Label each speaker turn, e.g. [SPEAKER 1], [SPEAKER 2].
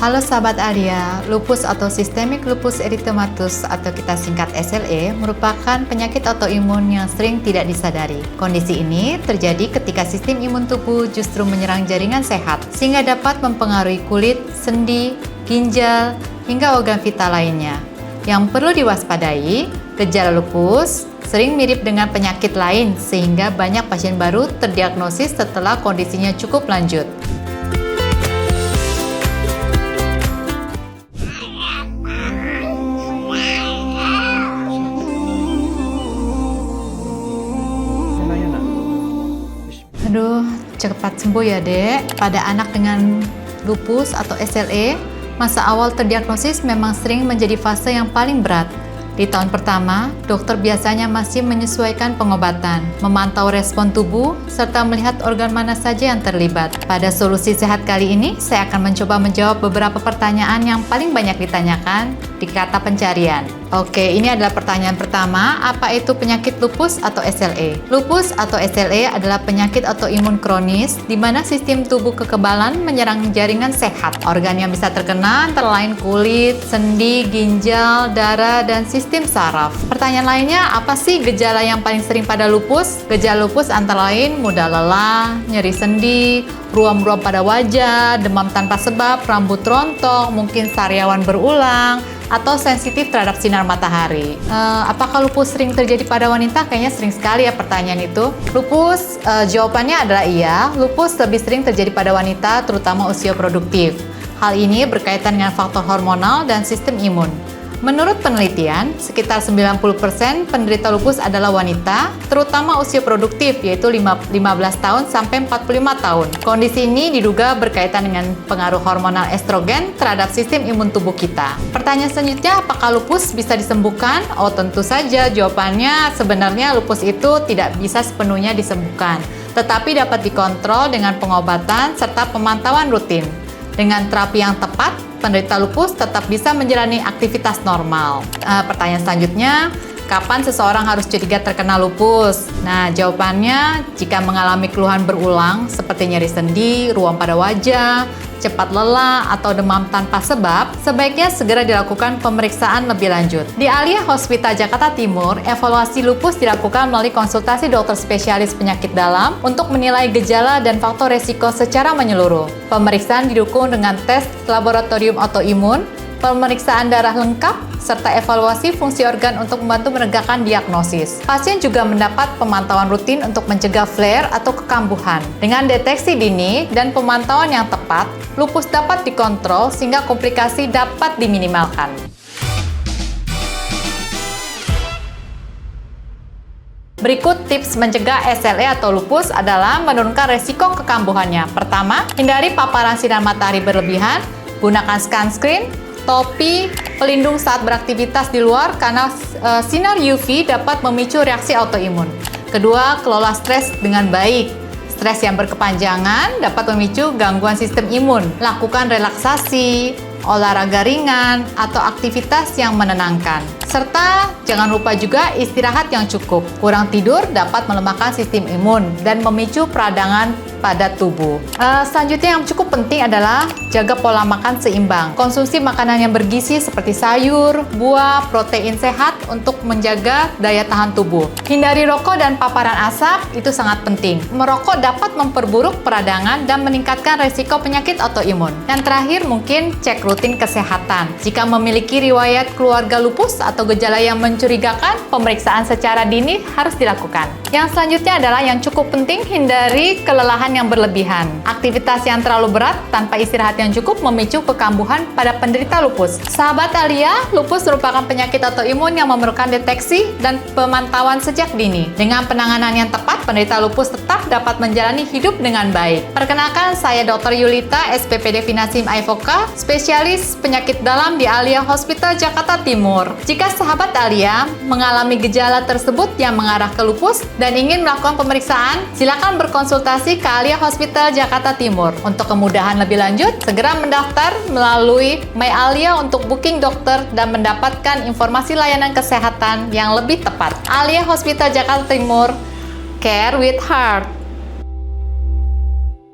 [SPEAKER 1] Halo sahabat Alia, lupus atau Systemic Lupus Erythematosus atau kita singkat SLE merupakan penyakit autoimun yang sering tidak disadari. Kondisi ini terjadi ketika sistem imun tubuh justru menyerang jaringan sehat, sehingga dapat mempengaruhi kulit, sendi, ginjal, hingga organ vital lainnya. Yang perlu diwaspadai, gejala lupus sering mirip dengan penyakit lain sehingga banyak pasien baru terdiagnosis setelah kondisinya cukup lanjut. Aduh, cepat sembuh ya dek. Pada anak dengan lupus atau SLE, masa awal terdiagnosis memang sering menjadi fase yang paling berat. Di tahun pertama, dokter biasanya masih menyesuaikan pengobatan, memantau respon tubuh, serta melihat organ mana saja yang terlibat. Pada solusi sehat kali ini, saya akan mencoba menjawab beberapa pertanyaan yang paling banyak ditanyakan di kata pencarian. Oke, ini adalah pertanyaan pertama, apa itu penyakit lupus atau SLE? Lupus atau SLE adalah penyakit autoimun kronis di mana sistem tubuh kekebalan menyerang jaringan sehat. Organ yang bisa terkena antara lain kulit, sendi, ginjal, darah, dan sistem saraf. Pertanyaan lainnya, apa sih gejala yang paling sering pada lupus? Gejala lupus antara lain mudah lelah, nyeri sendi, ruam-ruam pada wajah, demam tanpa sebab, rambut rontok, mungkin sariawan berulang, atau sensitif terhadap sinar matahari. Apakah lupus sering terjadi pada wanita? Kayaknya sering sekali ya pertanyaan itu. Lupus, jawabannya adalah iya. Lupus lebih sering terjadi pada wanita, terutama usia produktif. Hal ini berkaitan dengan faktor hormonal dan sistem imun. Menurut penelitian, sekitar 90% penderita lupus adalah wanita, terutama usia produktif, yaitu 15 tahun sampai 45 tahun. Kondisi ini diduga berkaitan dengan pengaruh hormonal estrogen terhadap sistem imun tubuh kita. Pertanyaan selanjutnya, apakah lupus bisa disembuhkan? Oh, tentu saja. Jawabannya sebenarnya lupus itu tidak bisa sepenuhnya disembuhkan, tetapi dapat dikontrol dengan pengobatan serta pemantauan rutin. Dengan terapi yang tepat, penderita lupus tetap bisa menjalani aktivitas normal. Pertanyaan selanjutnya, kapan seseorang harus curiga terkena lupus? Nah, jawabannya jika mengalami keluhan berulang seperti nyeri sendi, ruam pada wajah, cepat lelah, atau demam tanpa sebab, sebaiknya segera dilakukan pemeriksaan lebih lanjut. Di Alia Hospital Jakarta Timur, evaluasi lupus dilakukan melalui konsultasi dokter spesialis penyakit dalam untuk menilai gejala dan faktor resiko secara menyeluruh. Pemeriksaan didukung dengan tes laboratorium autoimun, pemeriksaan darah lengkap, serta evaluasi fungsi organ untuk membantu menegakkan diagnosis. Pasien juga mendapat pemantauan rutin untuk mencegah flare atau kekambuhan. Dengan deteksi dini dan pemantauan yang tepat, lupus dapat dikontrol sehingga komplikasi dapat diminimalkan. Berikut tips mencegah SLE atau lupus adalah menurunkan resiko kekambuhannya. Pertama, hindari paparan sinar matahari berlebihan, gunakan sunscreen, topi, pelindung saat beraktivitas di luar karena sinar UV dapat memicu reaksi autoimun. Kedua, kelola stres dengan baik. Stres yang berkepanjangan dapat memicu gangguan sistem imun. Lakukan relaksasi, olahraga ringan, atau aktivitas yang menenangkan. Serta jangan lupa juga istirahat yang cukup. Kurang tidur dapat melemahkan sistem imun dan memicu peradangan pada tubuh. Selanjutnya yang cukup penting adalah jaga pola makan seimbang. Konsumsi makanan yang bergizi seperti sayur, buah, protein sehat untuk menjaga daya tahan tubuh. Hindari rokok dan paparan asap, itu sangat penting. Merokok dapat memperburuk peradangan dan meningkatkan resiko penyakit autoimun. Dan terakhir mungkin cek rutin kesehatan. Jika memiliki riwayat keluarga lupus atau gejala yang mencurigakan, pemeriksaan secara dini harus dilakukan. Yang selanjutnya adalah yang cukup penting, hindari kelelahan yang berlebihan. Aktivitas yang terlalu berat tanpa istirahat yang cukup memicu kekambuhan pada penderita lupus. Sahabat Alia, lupus merupakan penyakit autoimun yang memerlukan deteksi dan pemantauan sejak dini. Dengan penanganan yang tepat, penderita lupus tetap dapat menjalani hidup dengan baik. Perkenalkan, saya Dr. Yulita, SPPD Finasim Aifoka, spesialis penyakit dalam di Alia Hospital Jakarta Timur. Jika sahabat Alia mengalami gejala tersebut yang mengarah ke lupus dan ingin melakukan pemeriksaan, silakan berkonsultasi ke Alia Hospital Jakarta Timur. Untuk kemudahan lebih lanjut, segera mendaftar melalui My Alia untuk booking dokter dan mendapatkan informasi layanan kesehatan yang lebih tepat. Alia Hospital Jakarta Timur, Care with Heart.